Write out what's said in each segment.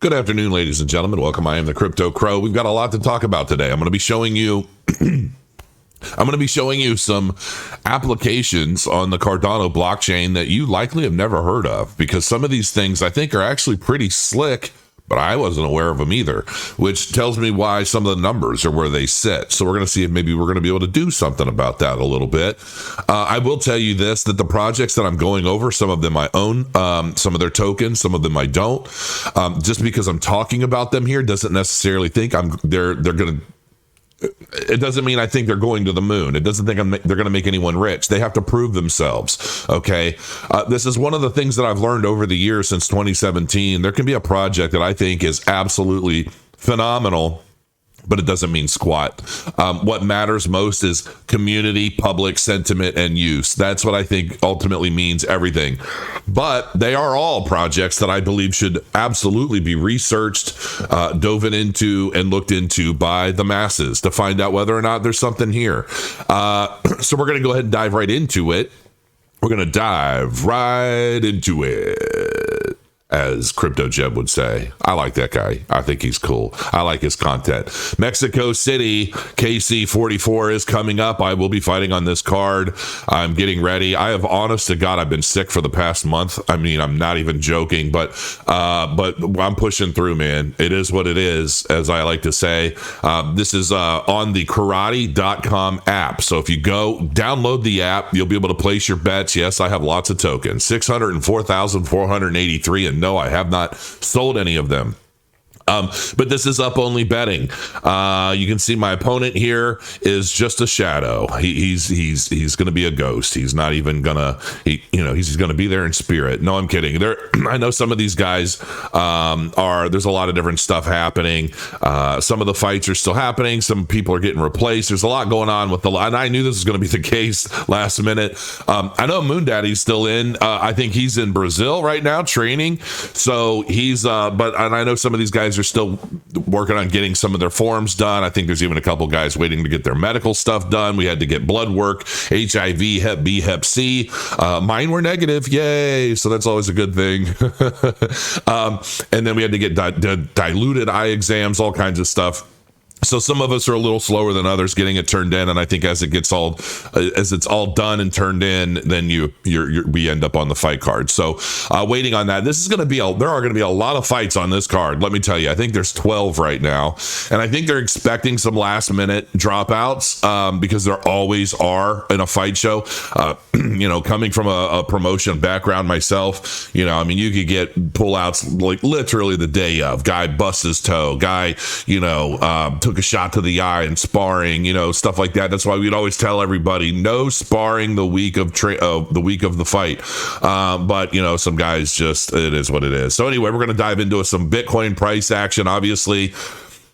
Good afternoon, ladies and gentlemen. Welcome. I am the Crypto Crow. We've got a lot to talk about today. I'm going to be showing you some applications on the Cardano blockchain that you likely have never heard of, because some of these things I think are actually pretty slick, but I wasn't aware of them either, which tells me why some of the numbers are where they sit. So we're going to see if maybe we're going to be able to do something about that a little bit. I will tell you this, that the projects that I'm going over, some of them I own, some of their tokens, some of them I don't. Just because I'm talking about them here doesn't necessarily think they're going to. It doesn't mean I think they're going to the moon. It doesn't think they're going to make anyone rich. They have to prove themselves. Okay. This is one of the things that I've learned over the years since 2017. There can be a project that I think is absolutely phenomenal, but it doesn't mean squat. What matters most is community, public sentiment, and use. That's what I think ultimately means everything. But they are all projects that I believe should absolutely be researched, dove into, and looked into by the masses to find out whether or not there's something here. So we're going to go ahead and dive right into it. We're going to dive right into it, as Crypto Jeb would say. I like that guy. I think he's cool. I like his content. Mexico City, KC44 is coming up. I will be fighting on this card. I'm getting ready. I have, honest to God, I've been sick for the past month. I mean, I'm not even joking, but I'm pushing through, man. It is what it is, as I like to say. This is on the karate.com app. So if you go download the app, you'll be able to place your bets. Yes, I have lots of tokens, 604,483, and no, I have not sold any of them. But this is up only betting. You can see my opponent here is just a shadow. He's going to be a ghost. He's not even gonna. He's going to be there in spirit. No, I'm kidding. I know some of these guys There's a lot of different stuff happening. Some of the fights are still happening. Some people are getting replaced. There's a lot going on with and I knew this was going to be the case last minute. I know Moon Daddy's still in. I think he's in Brazil right now training. So he's. And I know some of these guys are still working on getting some of their forms done. I think there's even a couple guys waiting to get their medical stuff done. We had to get blood work, HIV, Hep B, Hep C. Mine were negative. Yay. So that's always a good thing. And then we had to get diluted eye exams, all kinds of stuff. So some of us are a little slower than others getting it turned in, and I think as it's all done and turned in, then we end up on the fight card. So waiting on that. This is going to be there are going to be a lot of fights on this card. Let me tell you, I think there's 12 right now, and I think they're expecting some last minute dropouts because there always are in a fight show. Coming from a promotion background myself, you could get pullouts like literally the day of. Guy busts his toe. Guy, took a shot to the eye and sparring, stuff like that. That's why we'd always tell everybody no sparring the week of the fight. But some guys just, it is what it is. So anyway, we're going to dive into some Bitcoin price action. Obviously,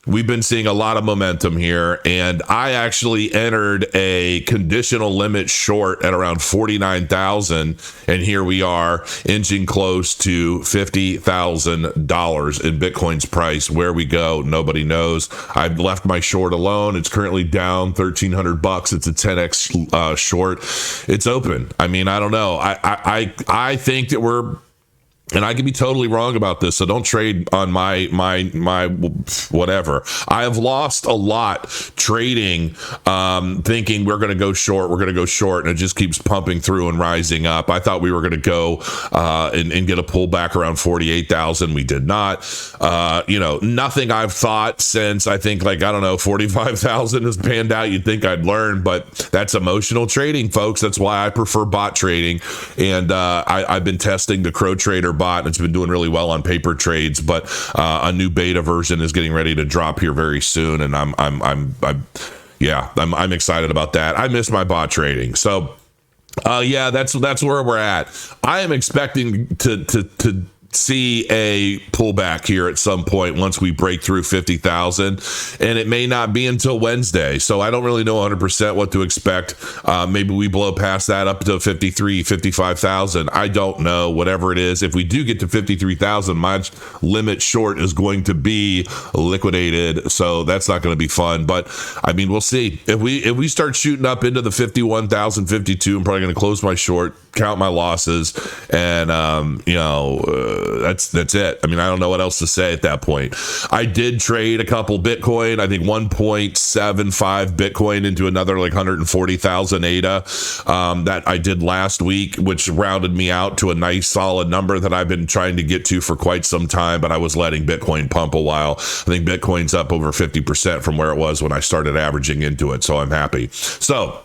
we've been seeing a lot of momentum here, and I actually entered a conditional limit short at around 49,000, and here we are inching close to $50,000 in Bitcoin's price. Where we go, nobody knows. I've left my short alone. It's currently down $1,300. It's a 10x short. It's open. I mean, I don't know. I think that we're. And I could be totally wrong about this, so don't trade on my whatever. I have lost a lot trading, thinking we're going to go short, and it just keeps pumping through and rising up. I thought we were going to go and get a pullback around 48,000. We did not. Nothing I've thought since I think 45,000 has panned out. You'd think I'd learn, but that's emotional trading, folks. That's why I prefer bot trading, and I've been testing the Crow Trader bot, and it's been doing really well on paper trades, but a new beta version is getting ready to drop here very soon, and I'm excited about that. I miss my bot trading. So that's where we're at. I am expecting to see a pullback here at some point once we break through 50,000, and it may not be until Wednesday. So I don't really know 100% what to expect. Maybe we blow past that up to 55,000. I don't know. Whatever it is, if we do get to 53,000, my limit short is going to be liquidated. So that's not going to be fun. But I mean, we'll see. If we start shooting up into the 51,052, I'm probably going to close my short, count my losses, and that's it. I mean, I don't know what else to say at that point. I did trade a couple Bitcoin, I think 1.75 Bitcoin into another like 140,000 ADA that I did last week, which rounded me out to a nice solid number that I've been trying to get to for quite some time, but I was letting Bitcoin pump a while. I think Bitcoin's up over 50% from where it was when I started averaging into it, so I'm happy. So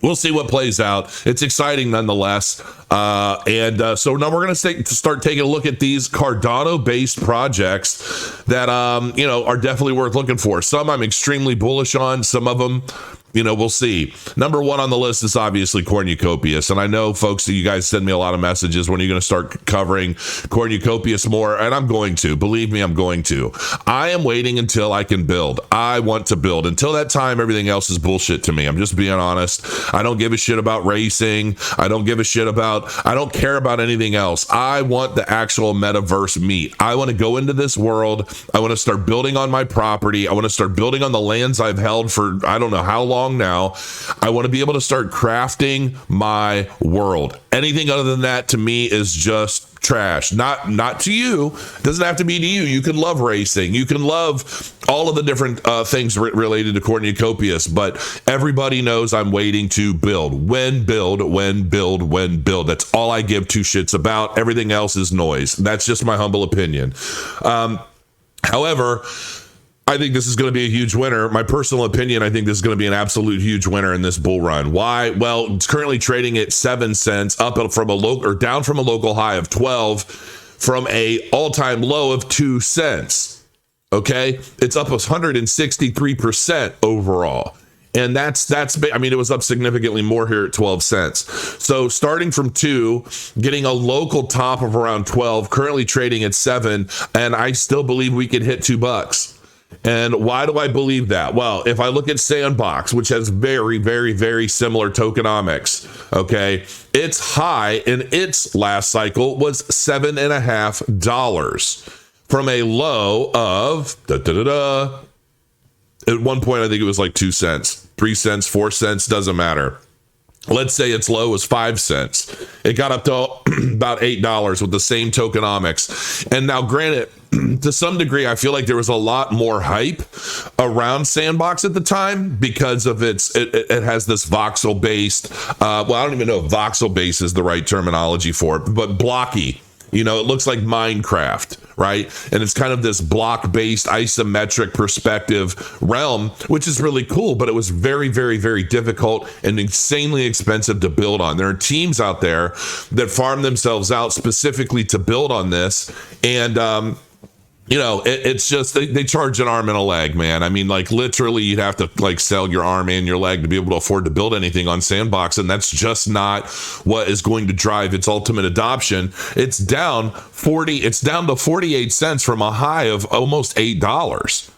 we'll see what plays out. It's exciting nonetheless. So now we're going to start taking a look at these Cardano-based projects that, are definitely worth looking for. Some I'm extremely bullish on. Some of them, we'll see. Number one on the list is obviously Cornucopia. And I know, folks, that you guys send me a lot of messages. When are you going to start covering Cornucopia more? And I'm going to. Believe me, I'm going to. I am waiting until I can build. I want to build. Until that time, everything else is bullshit to me. I'm just being honest. I don't give a shit about racing. I don't care about anything else. I want the actual metaverse meat. I want to go into this world. I want to start building on my property. I want to start building on the lands I've held for I don't know how long now. I want to be able to start crafting my world. Anything other than that to me is just trash. Not to you. It doesn't have to be to you. You can love racing. You can love all of the different things related to Cornucopias, but everybody knows I'm waiting to build. When build. That's all I give two shits about. Everything else is noise. That's just my humble opinion. However, I think this is going to be a huge winner. My personal opinion, I think this is going to be an absolute huge winner in this bull run. Why? Well, it's currently trading at 7 cents, up from down from a local high of 12, from a all-time low of 2 cents. Okay, it's up 163% overall. And it was up significantly more here at 12 cents. So starting from 2, getting a local top of around 12, currently trading at 7, and I still believe we could hit $2. And why do I believe that? Well, if I look at Sandbox, which has very, very, very similar tokenomics, okay, its high in its last cycle was $7.50 from a low of at one point, I think it was like 2 cents, 3 cents, 4 cents, doesn't matter. Let's say its low was 5 cents. It got up to about $8 with the same tokenomics. And now, granted, to some degree, I feel like there was a lot more hype around Sandbox at the time because of it has this voxel-based, I don't even know if voxel-based is the right terminology for it, but blocky. It looks like Minecraft, right? And it's kind of this block-based isometric perspective realm, which is really cool, but it was very, very, very difficult and insanely expensive to build on. There are teams out there that farm themselves out specifically to build on this. And, it's just, they charge an arm and a leg, man. I mean, like literally you'd have to like sell your arm and your leg to be able to afford to build anything on Sandbox. And that's just not what is going to drive its ultimate adoption. It's down to 48 cents from a high of almost $8.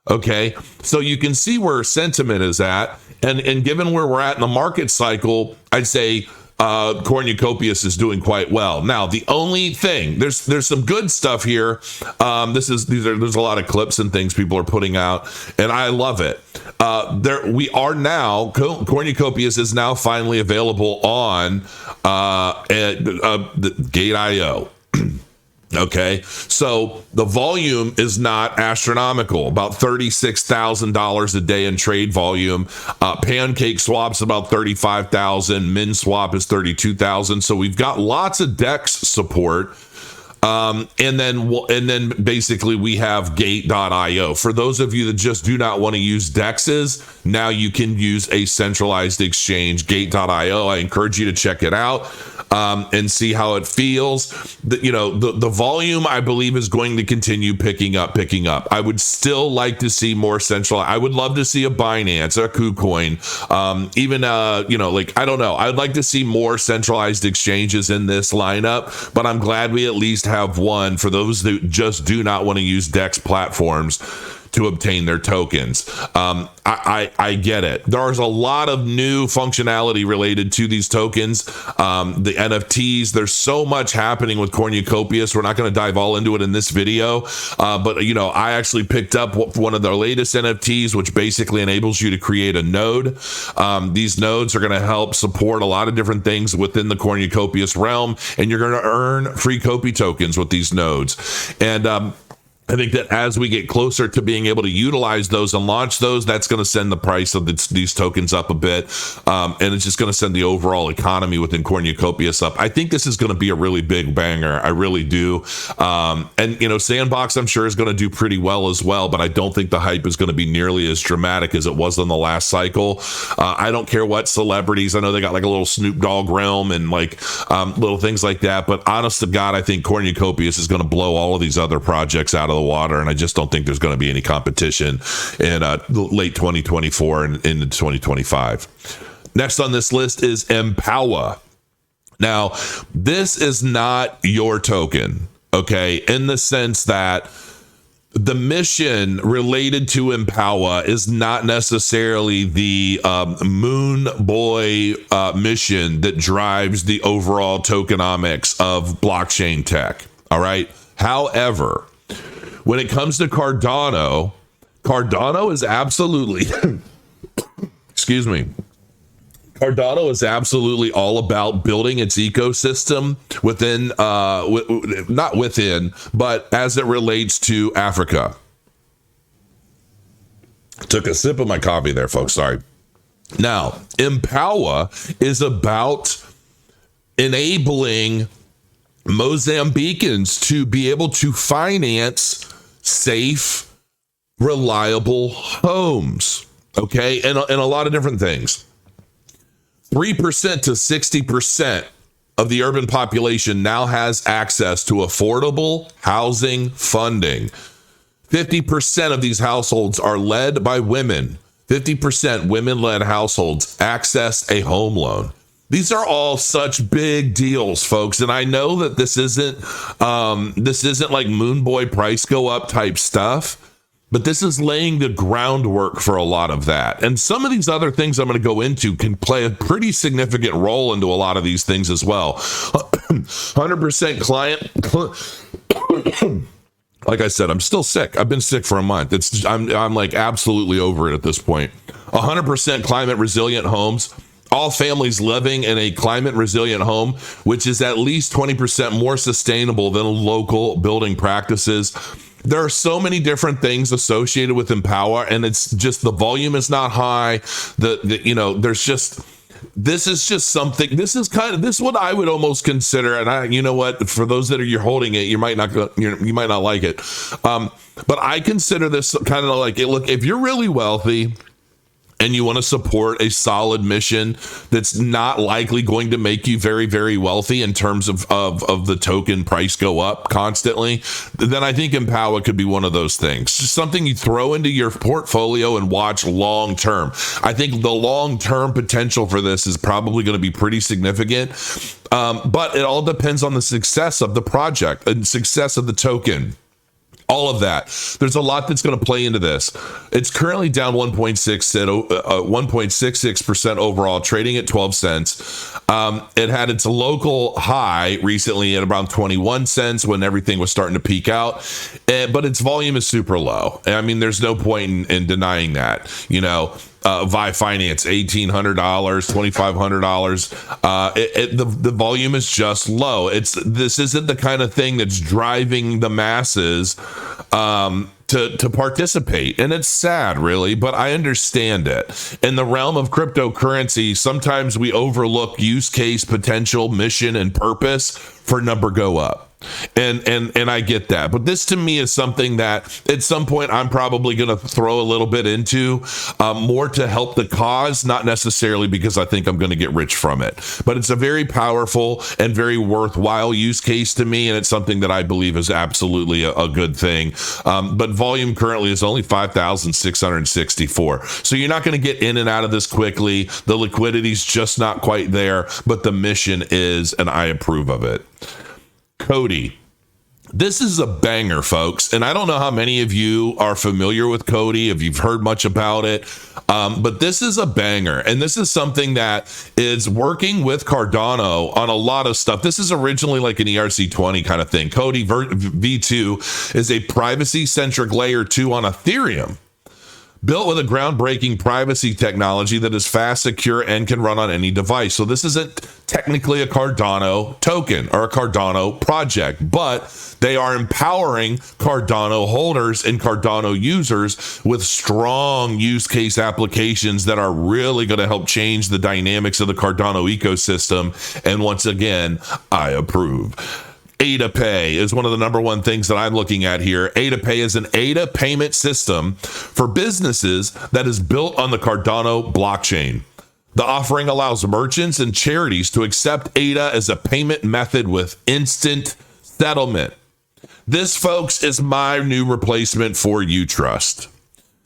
Okay. So you can see where sentiment is at. And given where we're at in the market cycle, I'd say, Cornucopias is doing quite well. Now, the only thing, there's some good stuff here. There's a lot of clips and things people are putting out, and I love it. Cornucopias is now finally available on the Gate.io. Okay, so the volume is not astronomical, about $36,000 a day in trade volume. Pancake Swap's about 35,000. Min Swap is 32,000. So we've got lots of DEX support. And then basically we have Gate.io. For those of you that just do not want to use DEXs, now you can use a centralized exchange, Gate.io. I encourage you to check it out. And see how it feels. The volume, I believe, is going to continue picking up. I would still like to see more central. I would love to see a Binance, a KuCoin, I don't know. I'd like to see more centralized exchanges in this lineup, but I'm glad we at least have one for those that just do not want to use DEX platforms to obtain their tokens. I get it. There's a lot of new functionality related to these tokens, the NFTs. There's so much happening with Cornucopia, so we're not going to dive all into it in this video. But I actually picked up one of their latest NFTs, which basically enables you to create a node. These nodes are going to help support a lot of different things within the Cornucopia's realm, and you're going to earn free Copy tokens with these nodes. And I think that as we get closer to being able to utilize those and launch those, that's going to send the price of these tokens up a bit. And it's just going to send the overall economy within Cornucopia up. I think this is going to be a really big banger. I really do. And, Sandbox, I'm sure, is going to do pretty well as well, but I don't think the hype is going to be nearly as dramatic as it was in the last cycle. I don't care what celebrities. I know they got like a little Snoop Dogg realm and like little things like that. But honest to God, I think Cornucopia is going to blow all of these other projects out of the water, and I just don't think there's going to be any competition in late 2024 and into 2025. Next on this list is Empower. Now, this is not your token, okay, in the sense that the mission related to Empower is not necessarily the Moon Boy mission that drives the overall tokenomics of blockchain tech, all right? However, when it comes to Cardano is absolutely, excuse me, Cardano is absolutely all about building its ecosystem within, not within, but as it relates to Africa. Took a sip of my coffee there, folks. Sorry. Now, Empower is about enabling Mozambicans to be able to finance safe, reliable homes, okay, and a lot of different things. 3% to 60% of the urban population now has access to affordable housing funding. 50% of these households are led by women. 50% women-led households access a home loan. These are all such big deals, folks. And I know that this isn't like Moon Boy price go up type stuff, but this is laying the groundwork for a lot of that. And some of these other things I'm going to go into can play a pretty significant role into a lot of these things as well. 100% client. Like I said, I'm still sick. I've been sick for a month. I'm like absolutely over it at this point. 100% climate resilient homes. All families living in a climate resilient home, which is at least 20% more sustainable than local building practices. There are so many different things associated with Empower, and it's just the volume is not high. There's just, this is just something, this is what I would almost consider. And you know what, for those that you're holding it, you might not like it. But I consider this kind of like, look, if you're really wealthy and you want to support a solid mission that's not likely going to make you very, very wealthy in terms of the token price go up constantly, then I think Empower could be one of those things. Just something you throw into your portfolio and watch long term. I think the long term potential for this is probably going to be pretty significant, but it all depends on the success of the project and success of the token. All of that. There's a lot that's going to play into this. It's currently down 1.66% overall, trading at 12 cents. It had its local high recently at around 21 cents when everything was starting to peak out. But its volume is super low. I mean, there's no point in denying that. Vi Finance, $1,800, $2,500. The volume is just low. This isn't the kind of thing that's driving the masses to participate. And it's sad, really, but I understand it. In the realm of cryptocurrency, sometimes we overlook use case, potential, mission, and purpose for number go up. And I get that, but this to me is something that at some point I'm probably going to throw a little bit into more to help the cause, not necessarily because I think I'm going to get rich from it, but it's a very powerful and very worthwhile use case to me, and it's something that I believe is absolutely a good thing. But volume currently is only 5,664, so you're not going to get in and out of this quickly. The liquidity's just not quite there, but the mission is, and I approve of it. Cody. This is a banger, folks. And I don't know how many of you are familiar with Cody, if you've heard much about it, but this is a banger. And this is something that is working with Cardano on a lot of stuff. This is originally like an ERC20 kind of thing. Cody V2 is a privacy-centric layer 2 on Ethereum, built with a groundbreaking privacy technology that is fast, secure, and can run on any device. So this isn't technically a Cardano token or a Cardano project, but they are empowering Cardano holders and Cardano users with strong use case applications that are really going to help change the dynamics of the Cardano ecosystem. And once again, I approve. ADA Pay is one of the number one things that I'm looking at here. ADA Pay is an ADA payment system for businesses that is built on the Cardano blockchain. The offering allows merchants and charities to accept ADA as a payment method with instant settlement. This, folks, is my new replacement for UTrust.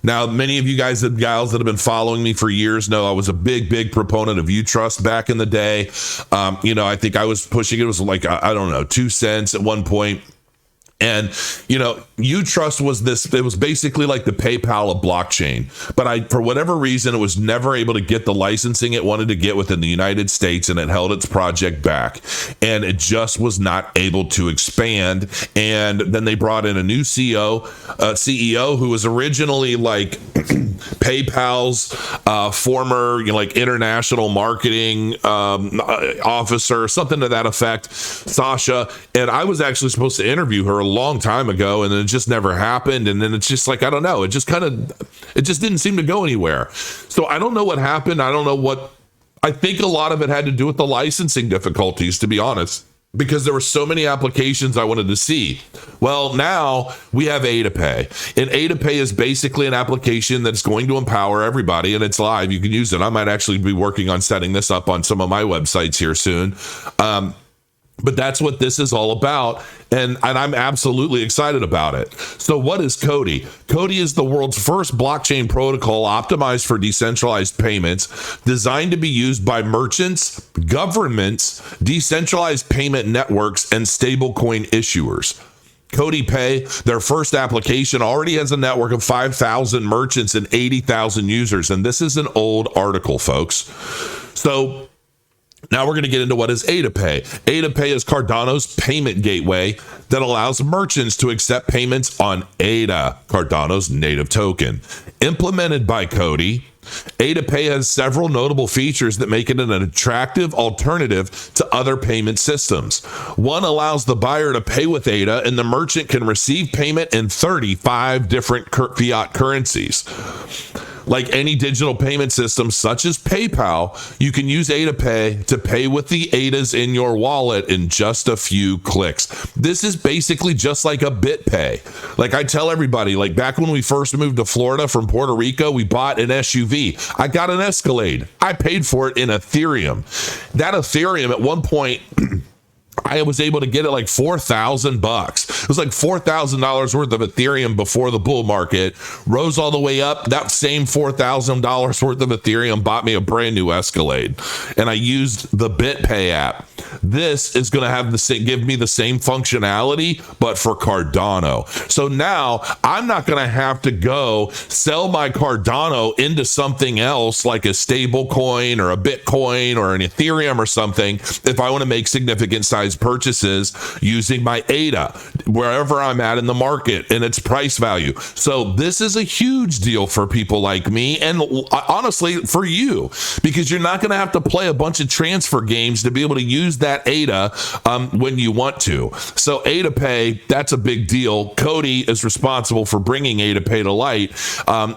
Now, many of you guys and gals that have been following me for years know I was a big proponent of UTrust back in the day. I think I was pushing it was like, I don't know, 2 cents at one point. And, UTrust was it was basically like the PayPal of blockchain. But for whatever reason, it was never able to get the licensing it wanted to get within the United States, and it held its project back. And it just was not able to expand. And then they brought in a new CEO who was originally like PayPal's former, international marketing officer, something to that effect, Sasha. And I was actually supposed to interview her a long time ago, and then it just never happened. And then it's just like, I don't know, it just didn't seem to go anywhere. So I don't know what happened. I think a lot of it had to do with the licensing difficulties, to be honest, because there were so many applications I wanted to see. Well, now we have ADA Pay. And ADA Pay is basically an application that's going to empower everybody, and it's live. You can use it. I might actually be working on setting this up on some of my websites here soon. But that's what this is all about, and I'm absolutely excited about it. So what is Cody? Cody is the world's first blockchain protocol optimized for decentralized payments, designed to be used by merchants, governments, decentralized payment networks, and stablecoin issuers. Cody Pay, their first application, already has a network of 5,000 merchants and 80,000 users, and this is an old article, folks. So now we're going to get into what is ADA Pay. ADA Pay is Cardano's payment gateway that allows merchants to accept payments on ADA, Cardano's native token. Implemented by Cody, ADA Pay has several notable features that make it an attractive alternative to other payment systems. One allows the buyer to pay with ADA, and the merchant can receive payment in 35 different fiat currencies. Like any digital payment system, such as PayPal, you can use ADA Pay to pay with the ADAs in your wallet in just a few clicks. This is basically just like a BitPay. Like I tell everybody, like back when we first moved to Florida from Puerto Rico, we bought an SUV. I got an Escalade. I paid for it in Ethereum. That Ethereum at one point, I was able to get it like $4,000. It was like $4,000 worth of Ethereum before the bull market rose all the way up. That same $4,000 worth of Ethereum bought me a brand new Escalade, and I used the BitPay app. This is going to have give me the same functionality, but for Cardano. So now I'm not going to have to go sell my Cardano into something else like a stable coin or a Bitcoin or an Ethereum or something if I want to make significant size purchases using my ADA wherever I'm at in the market and its price value. So this is a huge deal for people like me, and honestly for you, because you're not going to have to play a bunch of transfer games to be able to use that ADA when you want to. So ADA Pay, that's a big deal. Cody is responsible for bringing ADA Pay to light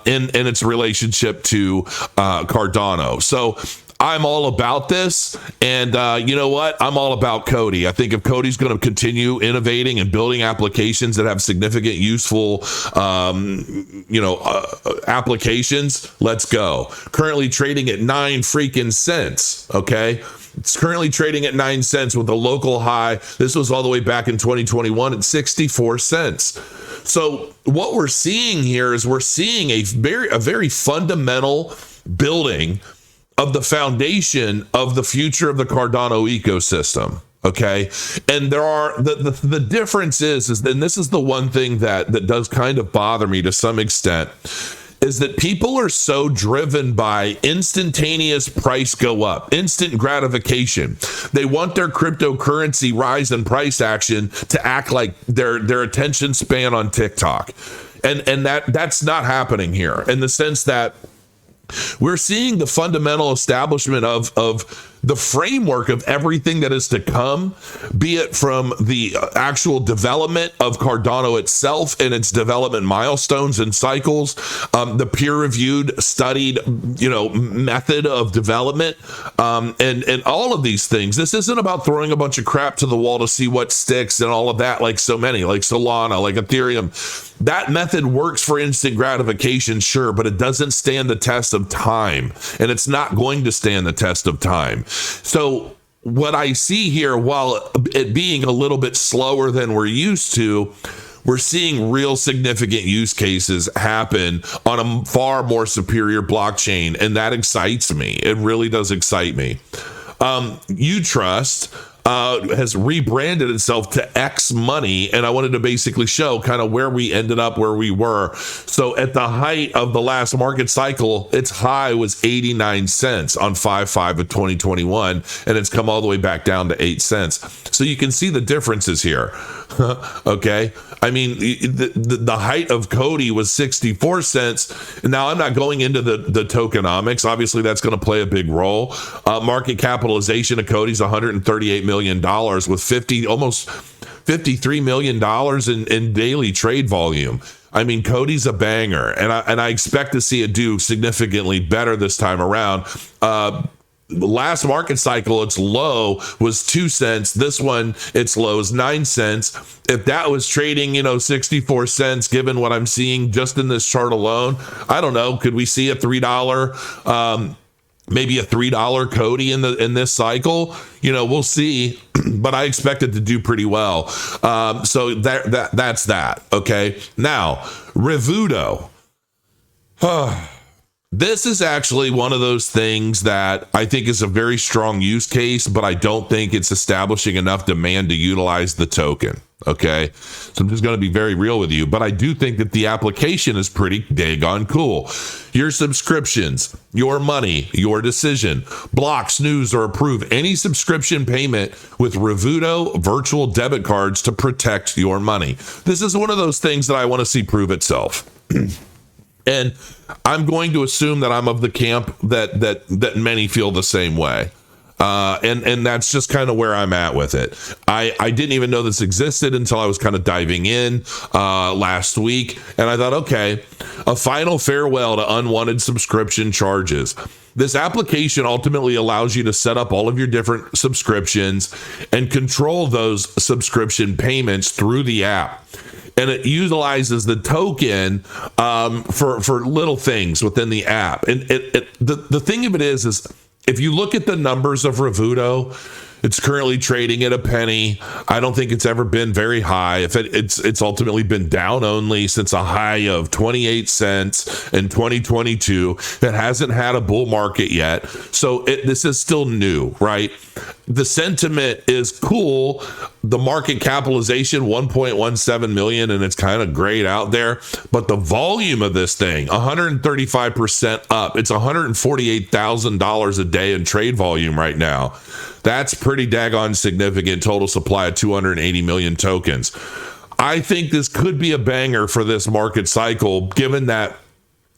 in its relationship to Cardano. So I'm all about this, and you know what? I'm all about Cody. I think if Cody's going to continue innovating and building applications that have significant, useful, applications, let's go. Currently trading at 9 freaking cents. Okay, it's currently trading at 9 cents with a local high. This was all the way back in 2021 at 64 cents. So what we're seeing here is we're seeing a very fundamental building of the foundation of the future of the Cardano ecosystem. Okay. And there are the difference is and this is the one thing that does kind of bother me to some extent, is that people are so driven by instantaneous price go up, instant gratification. They want their cryptocurrency rise in price action to act like their attention span on TikTok. And that's not happening here, in the sense that we're seeing the fundamental establishment of the framework of everything that is to come, be it from the actual development of Cardano itself and its development milestones and cycles, the peer-reviewed, studied, method of development, and all of these things. This isn't about throwing a bunch of crap to the wall to see what sticks and all of that, like so many, like Solana, like Ethereum. That method works for instant gratification, sure, but it doesn't stand the test of time, and it's not going to stand the test of time. So what I see here, while it being a little bit slower than we're used to, we're seeing real significant use cases happen on a far more superior blockchain, and that excites me. It really does excite me. Utrust has rebranded itself to X Money, and I wanted to basically show kind of where we ended up, where we were. So at the height of the last market cycle, its high was 89 cents on 5/5 of 2021, and it's come all the way back down to 8 cents. So you can see the differences here. Okay. I mean, the height of Cody was 64 cents. Now, I'm not going into the tokenomics. Obviously, that's going to play a big role. Market capitalization of Cody's $138 million with almost $53 million in daily trade volume. I mean, Cody's a banger, and I expect to see it do significantly better this time around. Last market cycle, its low was 2 cents. This one, its low is 9 cents. If that was trading, 64 cents, given what I'm seeing just in this chart alone, I don't know. Could we see a $3, maybe a $3 Cody in this cycle? We'll see, but I expect it to do pretty well. So that's that. Okay. Now, Ruto. This is actually one of those things that I think is a very strong use case, but I don't think it's establishing enough demand to utilize the token. Okay. So I'm just going to be very real with you, but I do think that the application is pretty daggone cool. Your subscriptions, your money, your decision. Block, snooze, or approve any subscription payment with Ruto virtual debit cards to protect your money. This is one of those things that I want to see prove itself. And I'm going to assume that I'm of the camp that many feel the same way. And that's just kind of where I'm at with it. I didn't even know this existed until I was kind of diving in last week. And I thought, okay, a final farewell to unwanted subscription charges. This application ultimately allows you to set up all of your different subscriptions and control those subscription payments through the app. And it utilizes the token for little things within the app. And the thing of it is if you look at the numbers of Ruto, it's currently trading at a penny. I don't think it's ever been very high. It's ultimately been down only since a high of 28 cents in 2022. It hasn't had a bull market yet. So this is still new, right? The sentiment is cool. The market capitalization, 1.17 million, and it's kind of great out there. But the volume of this thing, 135% up. It's $148,000 a day in trade volume right now. That's pretty daggone significant. Total supply of 280 million tokens. I think this could be a banger for this market cycle, given that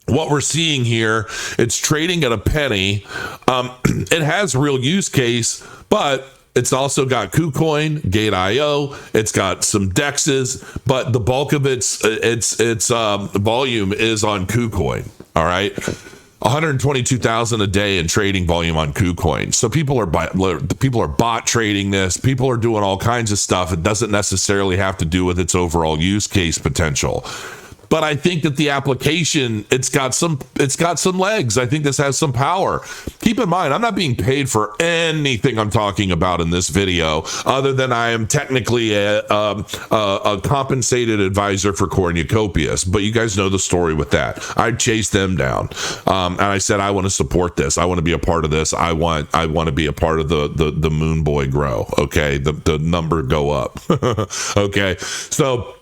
what we're seeing here, it's trading at a penny. It has real use case, but it's also got KuCoin, Gate.io. It's got some DEXs, but the bulk of its volume is on KuCoin. All right. 122,000 a day in trading volume on KuCoin. So people are bot trading this. People are doing all kinds of stuff. It doesn't necessarily have to do with its overall use case potential. but I think that the application, it's got some legs. I think this has some power. Keep in mind, I'm not being paid for anything I'm talking about in this video, other than I am technically a compensated advisor for Cornucopia. But you guys know the story with that. I chased them down, and I said, I want to support this. I want to be a part of this. I want to be a part of the Moon Boy grow. Okay, the number go up. Okay, so.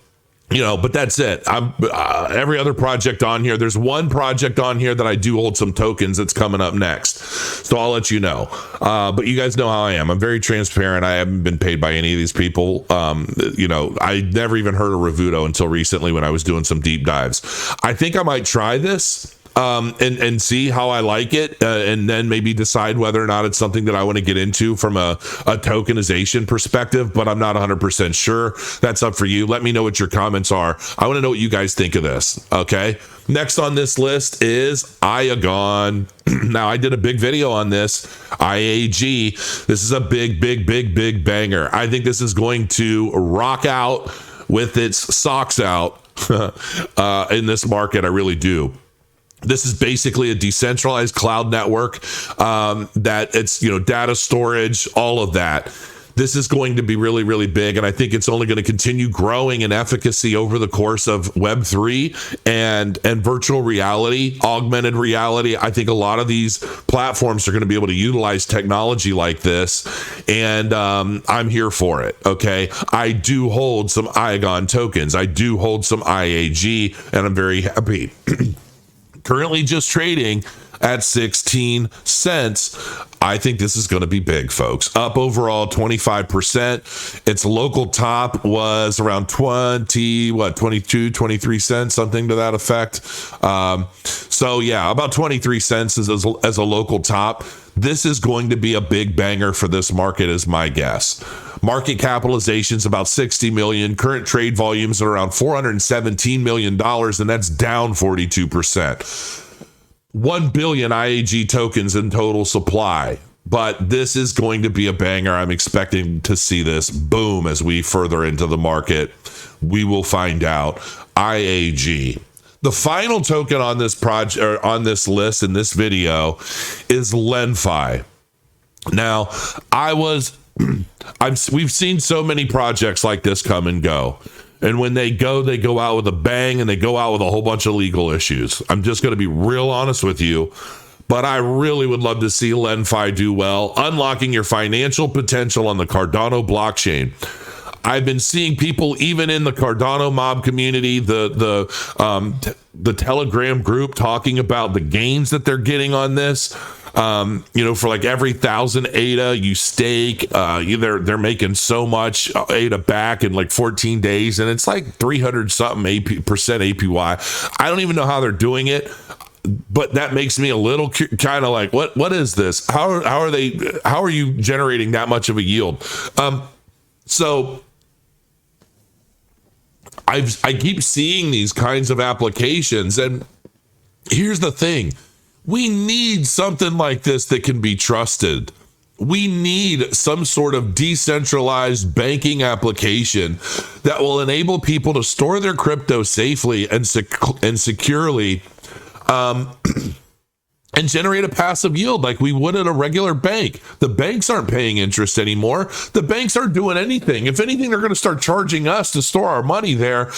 But that's it. I'm every other project on here. There's one project on here that I do hold some tokens that's coming up next. So I'll let you know. But you guys know how I am. I'm very transparent. I haven't been paid by any of these people. I never even heard of Ruto until recently when I was doing some deep dives. I think I might try this. And see how I like it, and then maybe decide whether or not it's something that I want to get into from a tokenization perspective, but I'm not 100% sure. That's up for you. Let me know what your comments are. I want to know what you guys think of this, okay? Next on this list is Iagon. Now, I did a big video on this, IAG. This is a big banger. I think this is going to rock out with its socks out in this market. I really do. This is basically a decentralized cloud network that it's, data storage, all of that. This is going to be really, really big. And I think it's only going to continue growing in efficacy over the course of Web3 and virtual reality, augmented reality. I think a lot of these platforms are going to be able to utilize technology like this. And I'm here for it. Okay. I do hold some Iagon tokens. I do hold some IAG, and I'm very happy. Currently just trading at 16 cents. I think this is going to be big, folks. Up overall 25%. Its local top was around 22, 23 cents, something to that effect. So yeah, about 23 cents as a local top. This is going to be a big banger for this market, is my guess. Market capitalization is about 60 million. Current trade volumes are around $417 million, and that's down 42%. 1 billion IAG tokens in total supply. But this is going to be a banger. I'm expecting to see this boom as we further into the market. We will find out. IAG. The final token on this project, or on this list in this video, is Leni. Now, we've seen so many projects like this come and go. And when they go out with a bang, and they go out with a whole bunch of legal issues. I'm just going to be real honest with you. But I really would love to see Leni do well, unlocking your financial potential on the Cardano blockchain. I've been seeing people, even in the Cardano mob community, the Telegram group, talking about the gains that they're getting on this. For like every 1,000 ADA you stake, they're making so much ADA back in like 14 days, and it's like 300 something percent APY. I don't even know how they're doing it, but that makes me a little kind of like, what is this? How are you generating that much of a yield? So I keep seeing these kinds of applications, and here's the thing. We need something like this that can be trusted. We need some sort of decentralized banking application that will enable people to store their crypto safely and securely, and generate a passive yield like we would at a regular bank. The banks aren't paying interest anymore. The banks aren't doing anything. If anything, they're going to start charging us to store our money there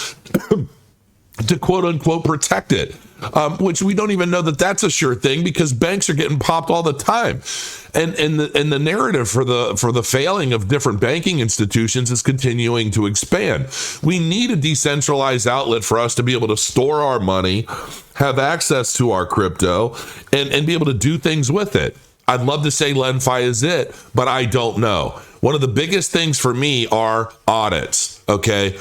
to quote unquote protect it. Which we don't even know that that's a sure thing, because banks are getting popped all the time. And the narrative for the failing of different banking institutions is continuing to expand. We need a decentralized outlet for us to be able to store our money, have access to our crypto, and be able to do things with it. I'd love to say Leni is it, but I don't know. One of the biggest things for me are audits, okay?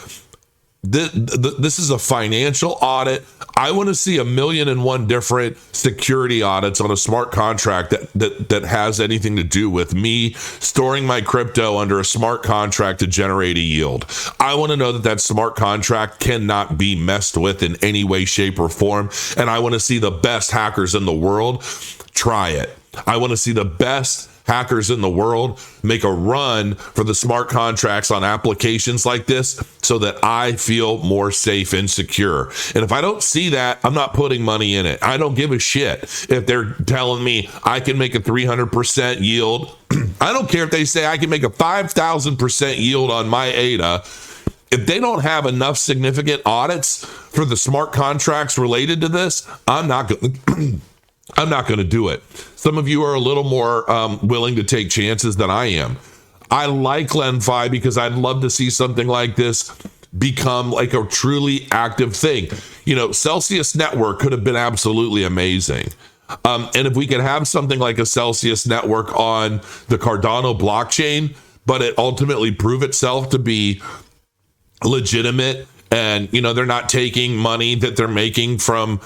This is a financial audit. I want to see 1,000,001 different security audits on a smart contract that has anything to do with me storing my crypto under a smart contract to generate a yield. I want to know that smart contract cannot be messed with in any way, shape, or form. And I want to see the best hackers in the world try it. I want to see the best hackers in the world make a run for the smart contracts on applications like this so that I feel more safe and secure. And if I don't see that, I'm not putting money in it. I don't give a shit if they're telling me I can make a 300% yield. I don't care if they say I can make a 5,000% yield on my ADA. If they don't have enough significant audits for the smart contracts related to this, I'm not going to do it. Some of you are a little more willing to take chances than I am. I like LenFi because I'd love to see something like this become like a truly active thing. You know, Celsius Network could have been absolutely amazing. And if we could have something like a Celsius Network on the Cardano blockchain, but it ultimately prove itself to be legitimate, and you know they're not taking money that they're making from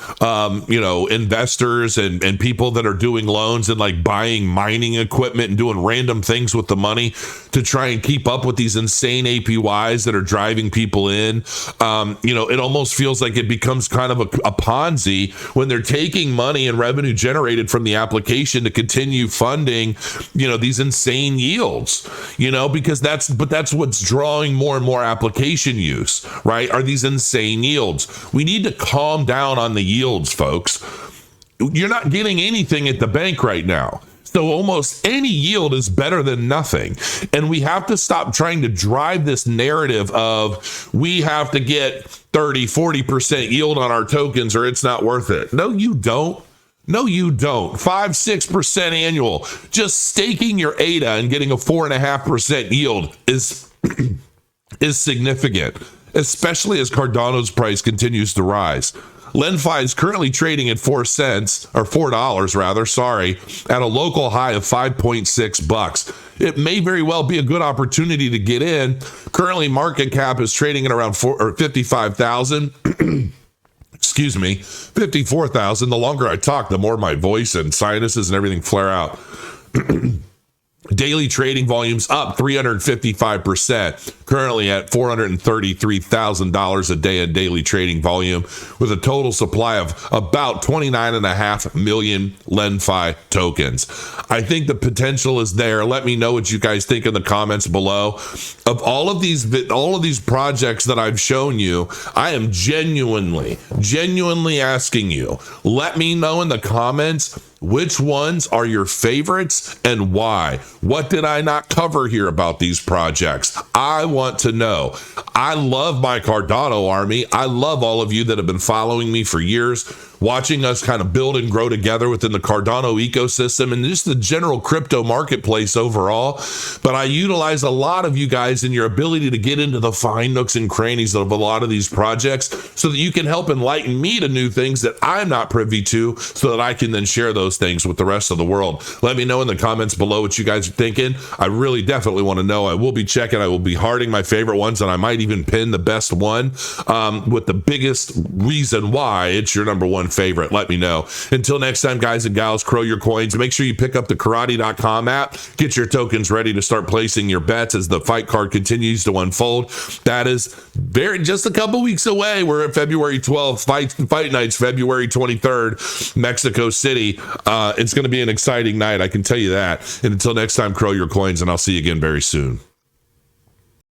investors and people that are doing loans and like buying mining equipment and doing random things with the money to try and keep up with these insane APYs that are driving people in. It almost feels like it becomes kind of a Ponzi when they're taking money and revenue generated from the application to continue funding these insane yields, because that's what's drawing more and more application use, right? Are these insane yields. We need to calm down on the yields, folks. You're not getting anything at the bank right now. So almost any yield is better than nothing. And we have to stop trying to drive this narrative of we have to get 30, 40% yield on our tokens or it's not worth it. No, you don't. No, you don't. 5-6% annual. Just staking your ADA and getting a 4.5% yield is significant, especially as Cardano's price continues to rise. LenFi is currently trading at $4 rather, at a local high of $5.6. It may very well be a good opportunity to get in. Currently, market cap is trading at around 55,000. Excuse me, 54,000. The longer I talk, the more my voice and sinuses and everything flare out. Daily trading volumes up 355%, currently at $433,000 a day in daily trading volume, with a total supply of about 29.5 million LenFi tokens. I think the potential is there. Let me know what you guys think in the comments below. Of all of these projects that I've shown you, I am genuinely asking you, let me know in the comments which ones are your favorites and why. What did I not cover here about these projects? I want to know. I love my Cardano army. I love all of you that have been following me for years, watching us kind of build and grow together within the Cardano ecosystem and just the general crypto marketplace overall. But I utilize a lot of you guys in your ability to get into the fine nooks and crannies of a lot of these projects so that you can help enlighten me to new things that I'm not privy to so that I can then share those things with the rest of the world. Let me know in the comments below what you guys are thinking. I really definitely want to know. I will be checking. I will be hearting my favorite ones, and I might even pin the best one with the biggest reason why it's your number one favorite. Let me know. Until next time, guys and gals, crow your coins. Make sure you pick up the karate.com app. Get your tokens ready to start placing your bets as the fight card continues to unfold. That is just a couple weeks away. We're at February 12th. Fight night's February 23rd, Mexico City. It's going to be an exciting night. I can tell you that. And until next time, crow your coins, and I'll see you again very soon.